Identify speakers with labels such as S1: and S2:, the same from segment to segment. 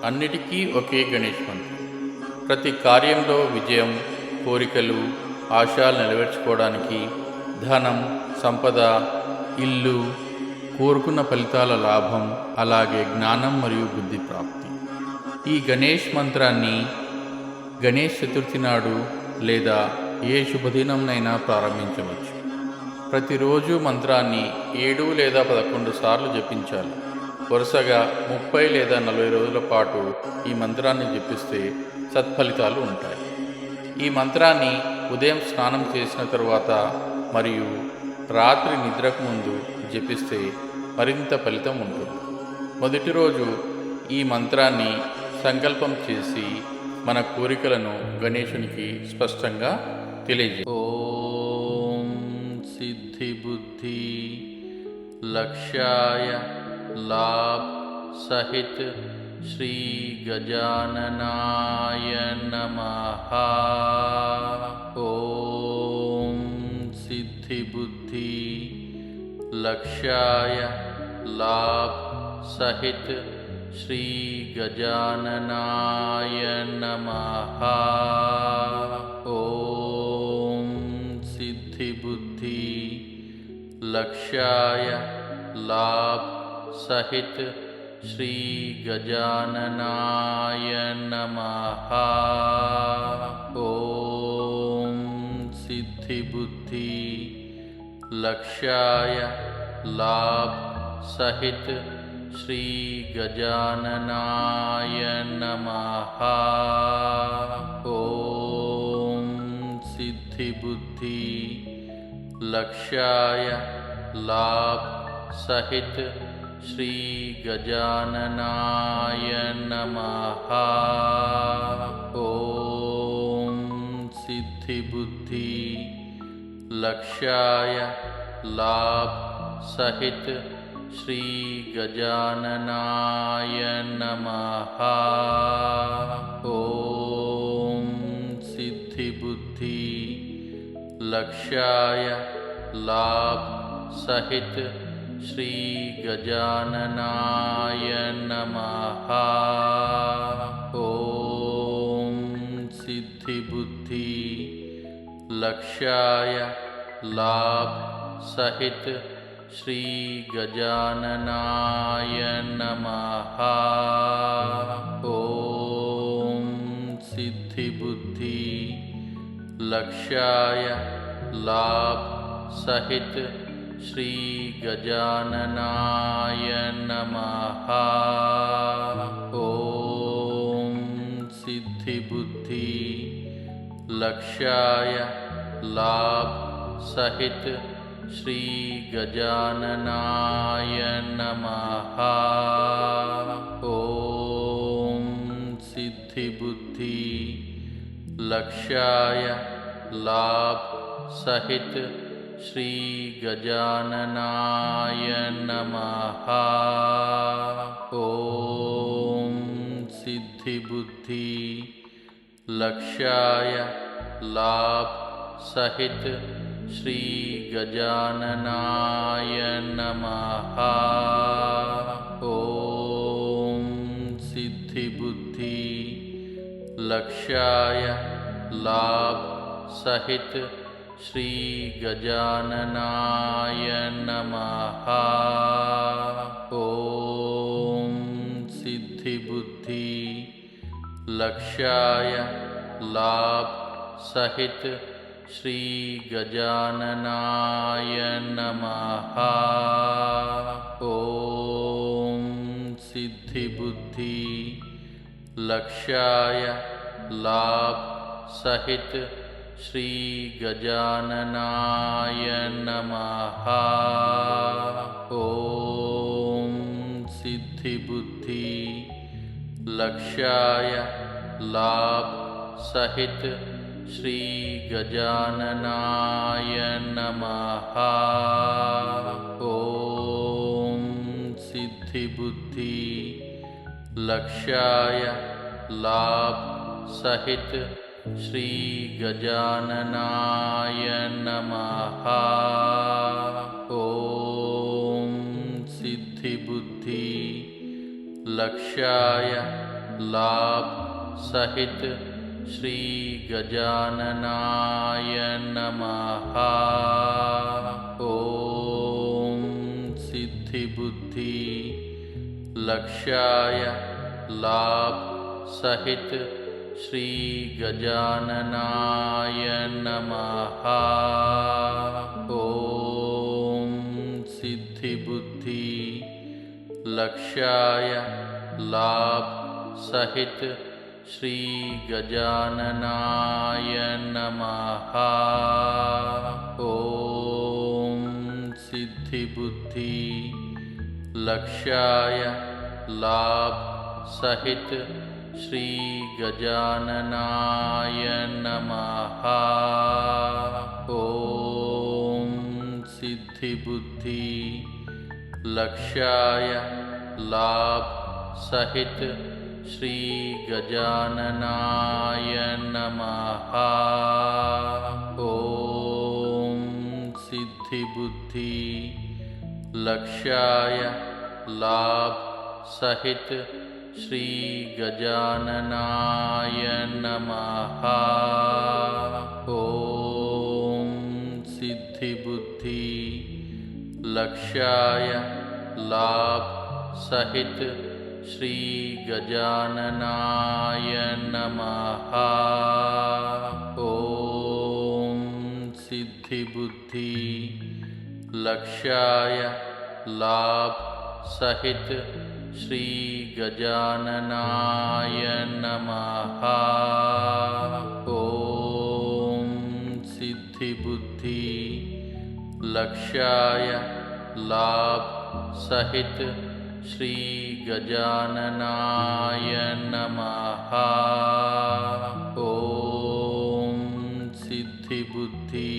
S1: అన్నిటికీ ఒకే గణేష్ మంత్రం. ప్రతి కార్యంలో విజయం, కోరికలు, ఆశయాలు నెరవేర్చుకోవడానికి ధనం, సంపద, ఇల్లు, కోరుకున్న ఫలితాల లాభం, అలాగే జ్ఞానం మరియు బుద్ధి ప్రాప్తి. ఈ గణేష్ మంత్రాన్ని గణేష్ చతుర్థి నాడు లేదా ఏ శుభదినంనైనా ప్రారంభించవచ్చు. ప్రతిరోజు మంత్రాన్ని 7 లేదా 11 సార్లు జపించాలి. వరుసగా 30 లేదా 40 రోజుల పాటు ఈ మంత్రాన్ని జపిస్తే సత్ఫలితాలు ఉంటాయి. ఈ మంత్రాన్ని ఉదయం స్నానం చేసిన తరువాత మరియు రాత్రి నిద్రకు ముందు జపిస్తే మరింత ఫలితం ఉంటుంది. మొదటి రోజు ఈ మంత్రాన్ని సంకల్పం చేసి మన కోరికలను గణేశునికి స్పష్టంగా ఓం సిద్ధి బుద్ధి లక్ష్యాయ లాభ సహిత శ్రీ గజాననాయ నమః. ఓం సిద్ధి బుద్ధి లక్ష్యాయ లాభ సహిత శ్రీ గజాననాయ నమః. ఓం సిద్ధి బుద్ధి లక్ష్యాయ లాభ సహిత శ్రీ గజాననాయ నమః. ఓం సిద్ధి బుద్ధి లక్ష్యాయ లాభ సహిత శ్రీ గజాననాయ నమః. ఓం సిద్ధి బుద్ధి లక్ష్యాయ లాభ సహిత శ్రీ గజాననాయ నమః. ఓం సిద్ధి బుద్ధి లక్ష్యాయ లాభ సహిత శ్రీ గజాననాయ నమః. ఓం సిద్ధి బుద్ధి లక్ష్యాయ లాభ సహిత శ్రీ గజాననాయ నమః. ఓం సిద్ధి బుద్ధి లక్ష్యాయ లాభ సహిత శ్రీ గజాననాయ నమః. ఓం సిద్ధి బుద్ధి లక్ష్యాయ లాభ సహిత శ్రీ గజాననాయ నమః. ఓం సిద్ధి బుద్ధి లక్ష్యాయ లాభ సహిత శ్రీ గజాననాయ నమః. ఓం సిద్ధి బుద్ధి లక్ష్యాయ లాభ సహిత శ్రీ గజాననాయ నమః. ఓం సిద్ధి బుద్ధి లక్ష్యాయ లాభ సహిత శ్రీ గజాననాయ నమః. ఓం సిద్ధి బుద్ధి లక్ష్యాయ లాభ సహిత శ్రీ గజాననాయ నమః. ఓం సిద్ధి బుద్ధి లక్ష్యాయ లాభ సహిత శ్రీ గజాననాయ నమః. ఓం సిద్ధి బుద్ధి లక్ష్యాయ లాభ సహిత శ్రీ గజాననాయ నమః. ఓం సిద్ధి బుద్ధి లక్ష్యాయ లాభ సహిత శ్రీ గజాననాయ నమః. ఓం సిద్ధి బుద్ధి లక్ష్యాయ లాభ సహిత శ్రీ గజాననాయ నమః. ఓం సిద్ధి బుద్ధి లక్ష్యాయ लाभ सहित श्री गजाननाय नमः। ओम सिद्धि बुद्धि लक्ष्याय लाभ सहित श्री गजाननाय नमः। ओम सिद्धि बुद्धि लक्ष्याय लाभ सहित श्री गजाननाय नमः। ओम सिद्धि बुद्धि लक्ष्याय लाभ सहित श्री गजाननाय नमः। ओम सिद्धि बुद्धि लक्ष्याय लाभ सहित श्री गजाननाय नमः। ओम सिद्धि बुद्धि लक्ष्याय लाभ सहित श्री गजाननाय नमः। ओम सिद्धि बुद्धि लक्ष्याय लाभ सहित श्री गजाननाय नमः। ओम सिद्धि बुद्धि लक्ष्याय लाभ सहित श्री गजाननाय नमः। ओम सिद्धि बुद्धि लक्ष्याय लाभ सहित श्री गजाननाय नमः। ओम सिद्धि बुद्धि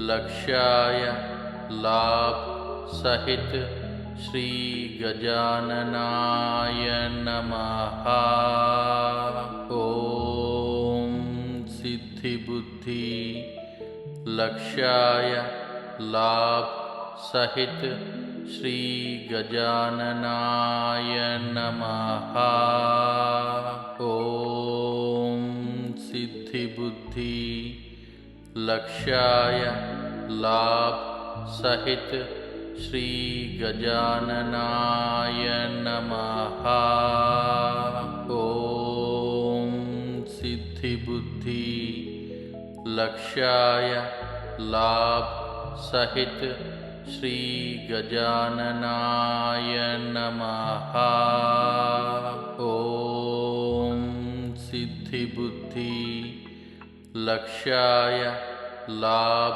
S1: लक्ष्याय लाभ सहित श्री गजाननाय नमः। ओम सिद्धि बुद्धि लक्ष्याय लाभ सहित श्री गजाननाय नमः। ओम सिद्धि बुद्धि लक्ष्याय लाभ सहित श्री गजाननाय नमः। ओम सिद्धि बुद्धि लक्ष्याय लाभ सहित श्री गजाननाय नमः। ओम सिद्धि बुद्धि लक्ष्याय लाभ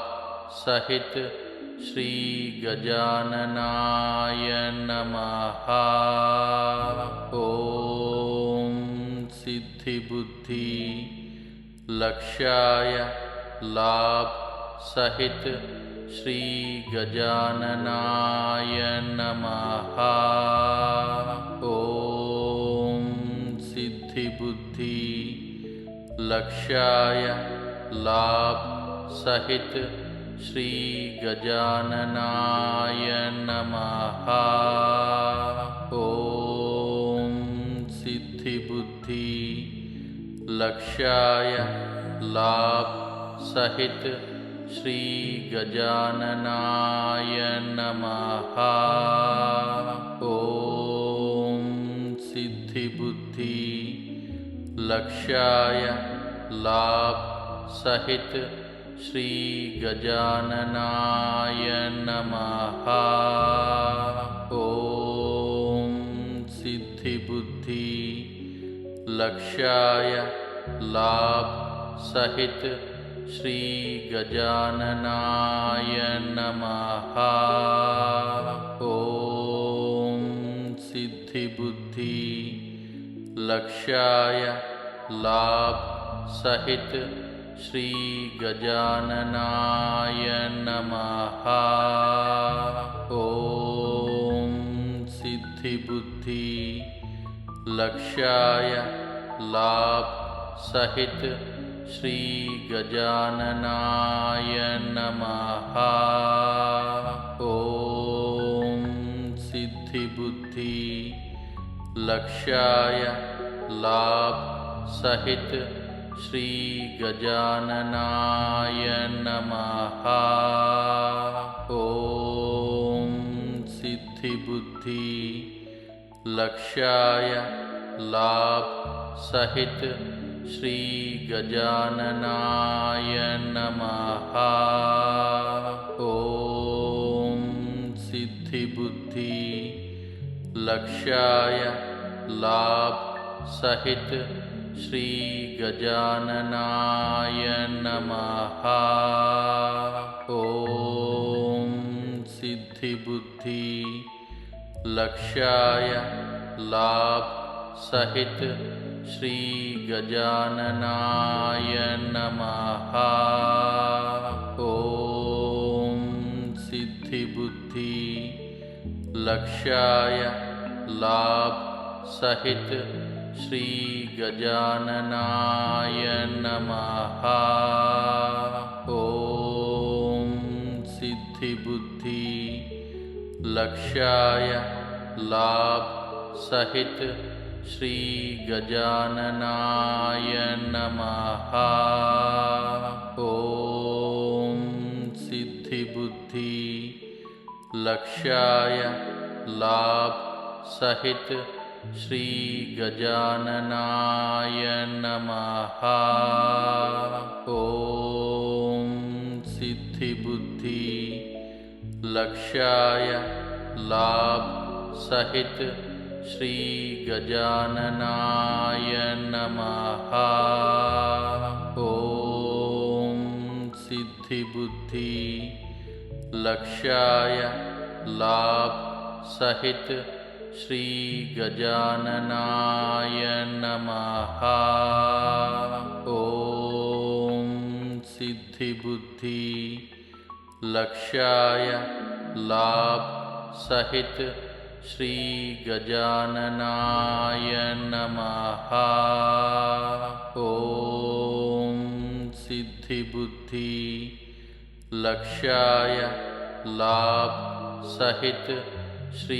S1: सहित श्री गजाननाय नमः। ओम सिद्धि बुद्धि लक्ष्याय लाभ सहित श्री गजाननाय नमः। ओम सिद्धि बुद्धि लक्ष्याय लाभ सहित श्री गजाननाय नमः। ओम सिद्धि बुद्धि लक्ष्याय लाभ सहित श्री गजाननाय नमः। ओम सिद्धि बुद्धि लक्ष्याय लाभ सहित श्री गजाननाय नमः। ओम सिद्धि बुद्धि लक्ष्याय लाभ सहित श्री गजाननाय नमः। ओम सिद्धि बुद्धि लक्ष्याय लाभ सहित श्री गजाननाय नमः। ओम सिद्धि बुद्धि लक्ष्याय लाभ सहित श्री गजाननाय नमः। ओम सिद्धि बुद्धि लक्ष्याय लाभ सहित श्री गजाननाय नमः। ओम सिद्धि बुद्धि लक्ष्याय लाभ सहित श्री गजाननाय नमः। ओम सिद्धि बुद्धि लक्ष्याय लाभ सहित श्री गजाननाय नमः। ओम सिद्धि बुद्धि लक्ष्याय लाभ सहित श्री गजाननाय नमः। ओम सिद्धि बुद्धि लक्ष्याय लाभ सहित श्री गजाननाय नमः। ओम सिद्धि बुद्धि लक्ष्याय लाभ सहित श्री गजाननाय नमः। ओम सिद्धि बुद्धि लक्ष्याय लाभ सहित श्री गजाननाय नमः। ओम सिद्धि बुद्धि लक्ष्याय लाभ सहित श्री गजाननाय नमः। ओम सिद्धि बुद्धि लक्ष्याय लाभ सहित श्री गजाननाय नमः। ओम सिद्धि बुद्धि लक्ष्याय लाभ सहित श्री गजाननाय नमः। ओम सिद्धि बुद्धि लक्ष्याय लाभ सहित श्री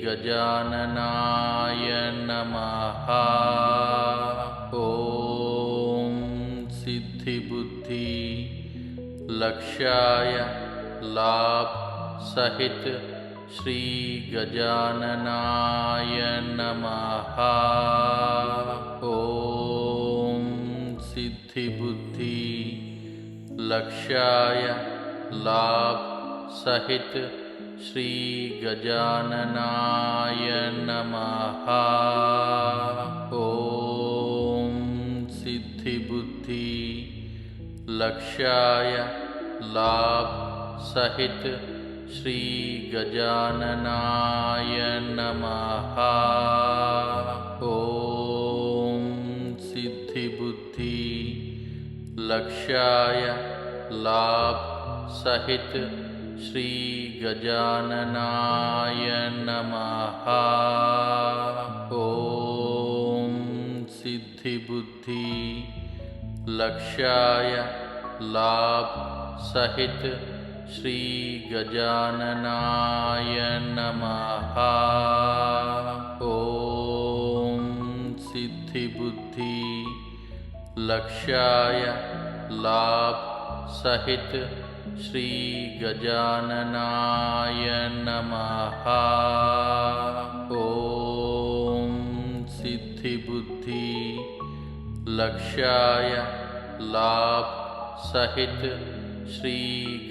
S1: गजाननाय नमः। ओम सिद्धि बुद्धि लक्ष्याय लाभ सहित श्री गजाननाय नमः। ओम सिद्धि बुद्धि लक्ष्याय लाभ सहित श्री गजाननाय नमः। ओम सिद्धि बुद्धि लक्ष्याय लाभ सहित श्री गजाननाय नमः। ओम सिद्धि बुद्धि लक्ष्याय लाभ सहित श्री गजाननाय नमः। ओम सिद्धि बुद्धि लक्ष्याय लाभ सहित श्री गजाननाय नमः। ओम सिद्धि बुद्धि लक्ष्याय लाभ सहित श्री गजाननाय नमः। ओम सिद्धि बुद्धि लक्ष्याय लाभ सहित श्री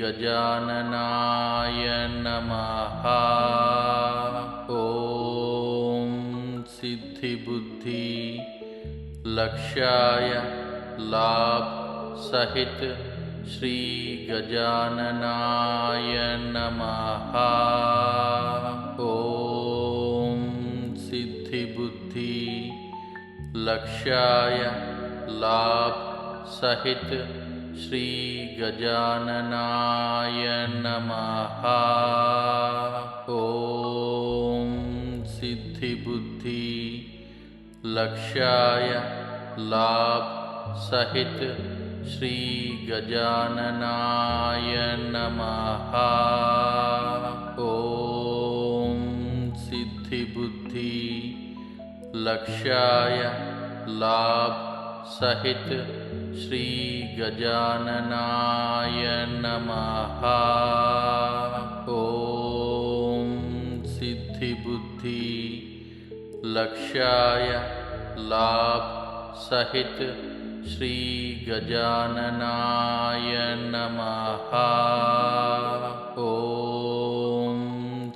S1: गजाननाय नमः। ओम सिद्धि बुद्धि लक्ष्याय लाभ सहित श्री गजाननाय नमः। ओम सिद्धि बुद्धि लक्ष्याय लाभ सहित श्री गजाननाय नमः। ओम सिद्धि बुद्धि लक्ष्याय लाभ सहित श्री गजाननाय नमः। ओम सिद्धि बुद्धि लक्ष्याय लाभ सहित श्री गजाननाय नमः। ओम सिद्धि बुद्धि लक्ष्याय लाभ सहित श्री गजाननाय नमः। ओम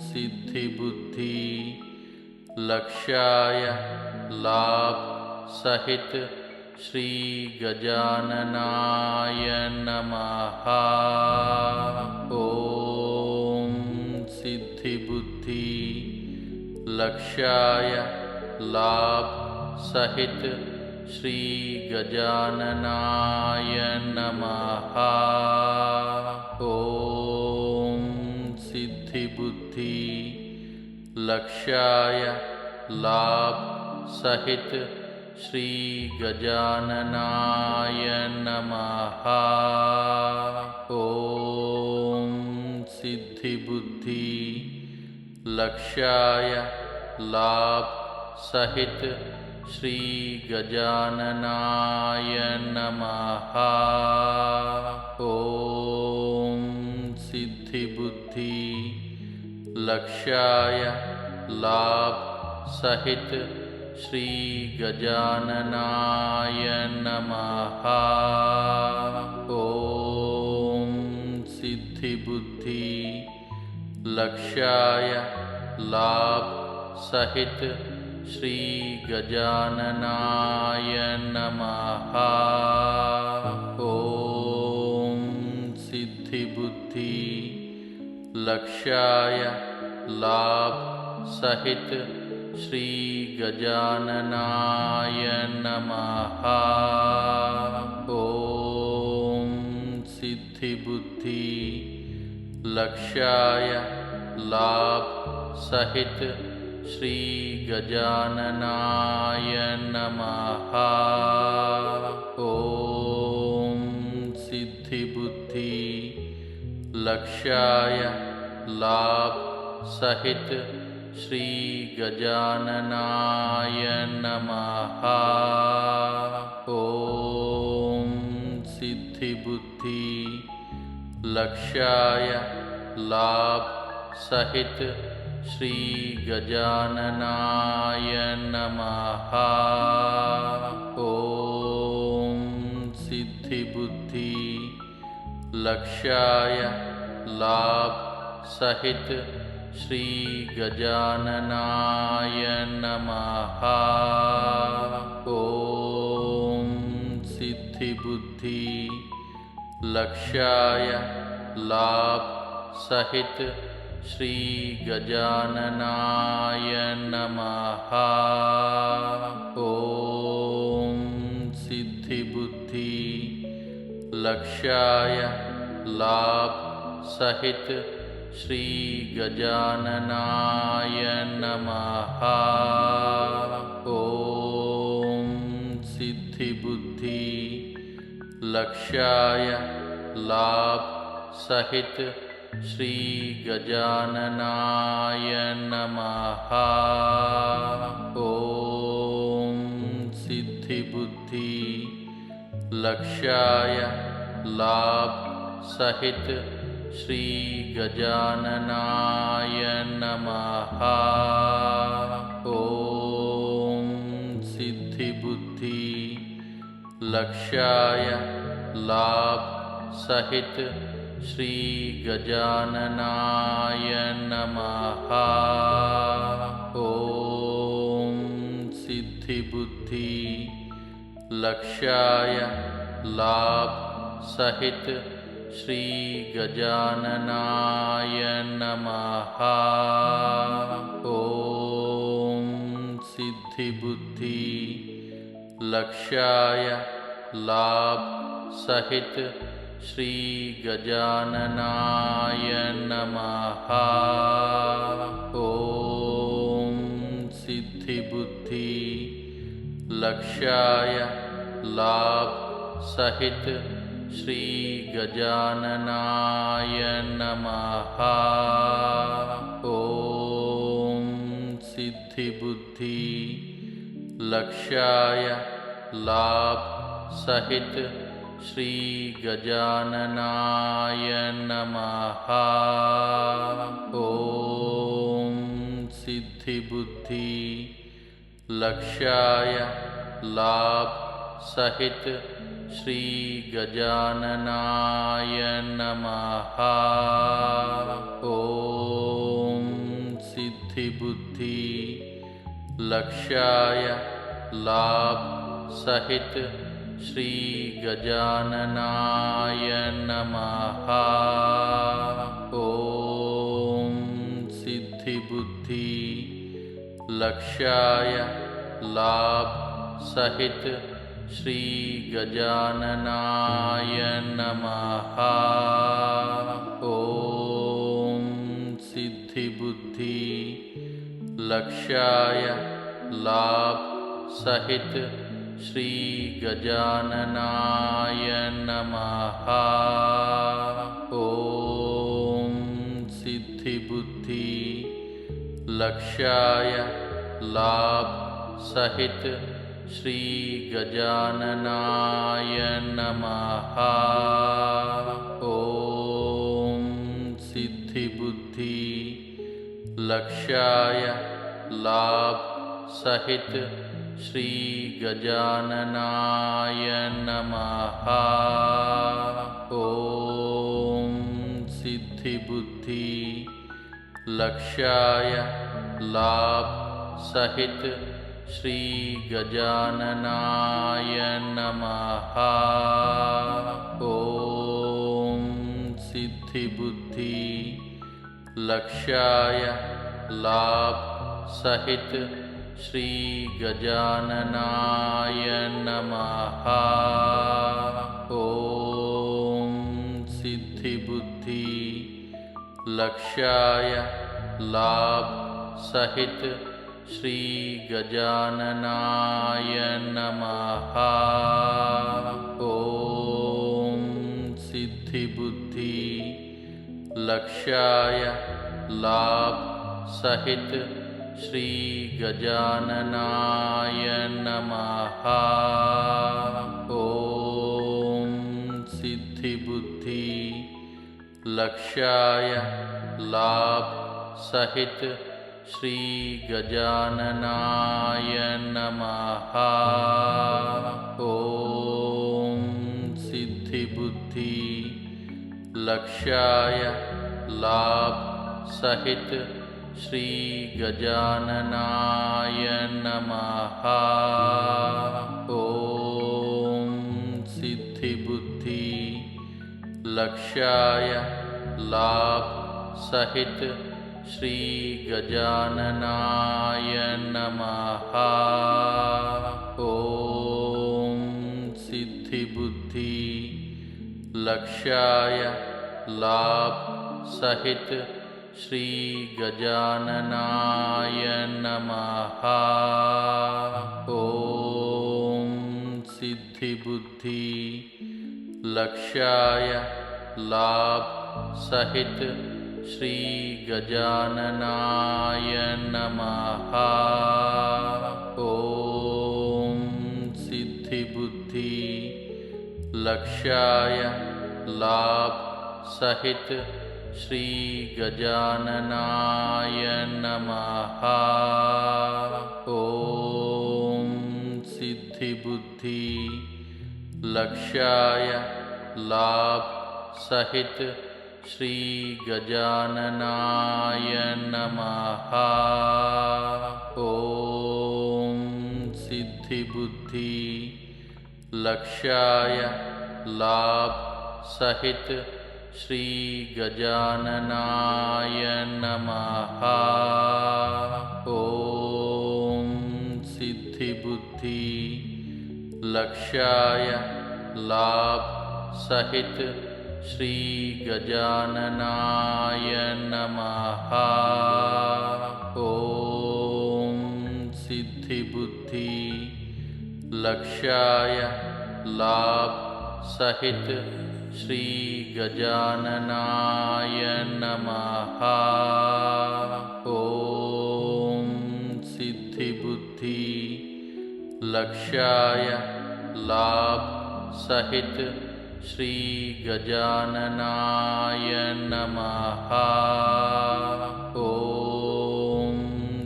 S1: सिद्धि बुद्धि लक्ष्याय लाभ सहित श्री गजाननाय नमः। ओम सिद्धि बुद्धि लक्ष्याय लाभ सहित श्री गजाननाय नमः। ओम सिद्धि बुद्धि लक्ष्याय लाभ सहित श्री गजाननाय नमः। ओम सिद्धि बुद्धि लक्ष्याय लाभ सहित श्री गजाननाय नमः। ओम सिद्धि बुद्धि लक्ष्याय लाभ सहित श्री गजाननाय नमः। ओम सिद्धि बुद्धि लक्ष्याय लाभ सहित श्री गजाननाय नमः। ओम सिद्धि बुद्धि लक्ष्याय लाभ सहित श्री गजाननाय नमः। ओम सिद्धि बुद्धि लक्ष्याय लाभ सहित श्री गजाननाय नमः। ओम सिद्धि बुद्धि लक्ष्याय लाभ सहित श्री गजाननाय नमः। ओम सिद्धि बुद्धि लक्ष्याय लाभ सहित श्री गजाननाय नमः। ओम सिद्धि बुद्धि लक्ष्याय लाभ सहित श्री गजाननाय नमः। ओम सिद्धि बुद्धि लक्ष्याय लाभ सहित श्री गजाननाय नमः। ओम सिद्धि बुद्धि लक्ष्याय लाभ सहित श्री गजाननाय नमः। ओम सिद्धि बुद्धि लक्ष्याय लाभ सहित श्री गजाननाय नमः। ओम सिद्धि बुद्धि लक्ष्याय लाभ सहित श्री गजाननाय नमः। ओम सिद्धि बुद्धि लक्ष्याय लाभ सहित श्री गजाननाय नमः। ओम सिद्धि बुद्धि लक्ष्याय लाभ सहित श्री गजाननाय नमः। ओम सिद्धि बुद्धि लक्ष्याय लाभ सहित श्री गजाननाय नमः। ओम सिद्धि बुद्धि लक्ष्याय लाभ सहित श्री गजाननाय नमः। ओम सिद्धि बुद्धि लक्ष्याय लाभ सहित श्री गजाननाय नमः। ओम सिद्धि बुद्धि लक्ष्याय लाभ सहित श्री गजाननाय नमः। ओम सिद्धि बुद्धि लक्ष्याय लाभ सहित श्री गजाननाय नमः। ओम सिद्धि बुद्धि लक्ष्याय लाभ सहित श्री गजाननाय नमः। ओम सिद्धि बुद्धि लक्ष्याय लाभ सहित श्री गजाननाय नमः। ओम सिद्धि बुद्धि लक्ष्याय लाभ सहित श्री गजाननाय नमः। ओम सिद्धि बुद्धि लक्ष्याय लाभ सहित श्री गजाननाय नमः। ओम सिद्धि बुद्धि लक्ष्याय लाभ सहित श्री गजाननाय नमः। ओम सिद्धि बुद्धि लक्ष्याय लाभ सहित श्री गजाननाय नमः। ओम सिद्धि बुद्धि लक्ष्याय लाभ सहित श्री गजाननाय नमः। ओम सिद्धि बुद्धि लक्ष्याय लाभ सहित श्री गजाननाय नमः। ओम सिद्धि बुद्धि लक्ष्याय लाभ सहित श्री गजाननाय नमः। ओम सिद्धि बुद्धि लक्ष्याय लाभ सहित श्री गजाननाय नमः। ओम सिद्धि बुद्धि लक्ष्याय लाभ सहित श्री गजाननाय नमः। ओम सिद्धि बुद्धि लक्ष्याय लाभ सहित श्री गजाननाय नमः। ओम सिद्धि बुद्धि लक्ष्याय लाभ सहित श्री गजाननाय नमः। ओम सिद्धि बुद्धि लक्ष्याय लाभ सहित श्री गजाननाय नमः। ओम सिद्धि बुद्धि लक्ष्याय लाभ सहित श्री गजाननाय नमः। ओम सिद्धि बुद्धि लक्ष्याय लाभ सहित श्री गजाननाय नमः। ओम सिद्धि बुद्धि लक्ष्याय लाभ सहित श्री गजाननाय नमः। ओम सिद्धि बुद्धि लक्ष्याय लाभ सहित श्री गजाननाय नमः। ओम सिद्धि बुद्धि लक्ष्याय लाभ सहित श्री गजाननाय नमः। ओम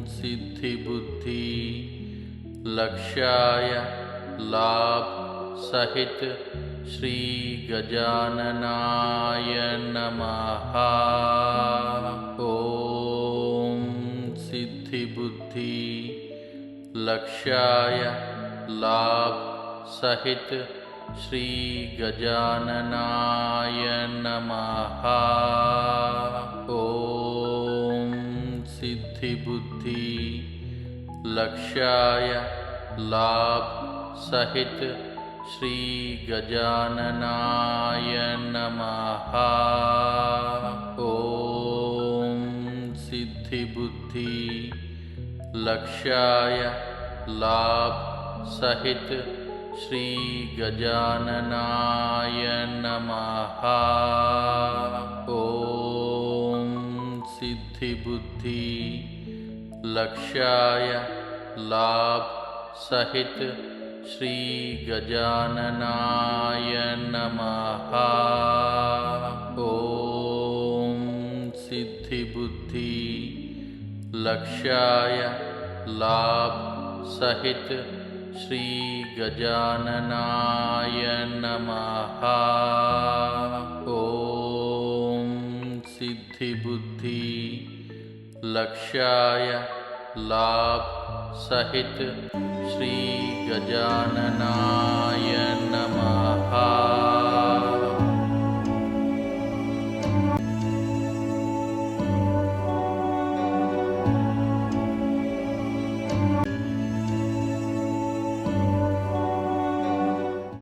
S1: सिद्धि बुद्धि लक्ष्याय लाभ सहित श्री गजाननाय नमः। ओम सिद्धि बुद्धि लक्ष्याय लाभ सहित श्री गजाननाय नमः। ओम सिद्धि बुद्धि लक्ष्याय लाभ सहित श्री गजाननाय नमः। ओम सिद्धि बुद्धि लक्ष्याय लाभ सहित श्री गजाननाय नमः। ओम सिद्धि बुद्धि लक्ष्याय लाभ सहित श्री गजाननाय नमः। ओम सिद्धि बुद्धि लक्ष्याय लाभ सहित श्री गजाननाय नमः। ओम सिद्धि बुद्धि लक्ष्याय लाभ सहित श्री गजाननाय नमः।